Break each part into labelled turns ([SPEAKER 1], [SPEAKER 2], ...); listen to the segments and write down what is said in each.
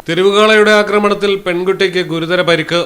[SPEAKER 1] തെരുവുകാളയുടെ ആക്രമണത്തിൽ പെൺകുട്ടിക്ക് ഗുരുതര പരിക്ക്.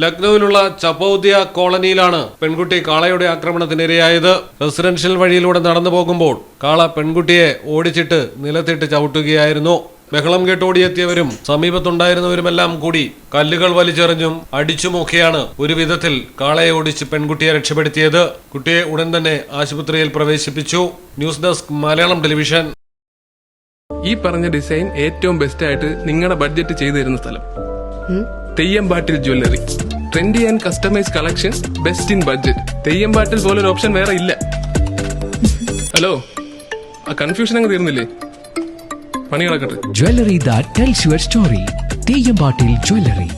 [SPEAKER 1] ലക്നൌവിലുള്ള ചപൌദിയ കോളനിയിലാണ് പെൺകുട്ടി കാളയുടെ ആക്രമണത്തിനിരയായത്. റെസിഡൻഷ്യൽ വഴിയിലൂടെ നടന്നു പോകുമ്പോൾ കാള പെൺകുട്ടിയെ ഓടിച്ചിട്ട് നിലത്തിട്ട് ചവിട്ടുകയായിരുന്നു. ബഹളം കേട്ടോടിയെത്തിയവരും സമീപത്തുണ്ടായിരുന്നവരുമെല്ലാം കൂടി കല്ലുകൾ വലിച്ചെറിഞ്ഞും അടിച്ചുമൊക്കെയാണ് ഒരു വിധത്തിൽ കാളയെ ഓടിച്ച് പെൺകുട്ടിയെ രക്ഷപ്പെടുത്തിയത്. കുട്ടിയെ ഉടൻ തന്നെ ആശുപത്രിയിൽ പ്രവേശിപ്പിച്ചു. News desk Malayalam television.
[SPEAKER 2] ഈ പറഞ്ഞ ഡിസൈൻ ഏറ്റവും ബെസ്റ്റ് ആയിട്ട് നിങ്ങളുടെ ബഡ്ജറ്റ് ചെയ്തു തരുന്ന സ്ഥലം Theyyampattil jewellery. Trendy and customise collection, best in budget. Theyyampattil പോലൊരു ഓപ്ഷൻ വേറെ ഇല്ല. ഹലോ, ആ കൺഫ്യൂഷൻ അങ്ങ് തീർന്നില്ലേ? പണി നടക്കട്ടെ.
[SPEAKER 3] Jewelry that tells your story. തെയ്യമ്പാട്ടിൽ jewellery.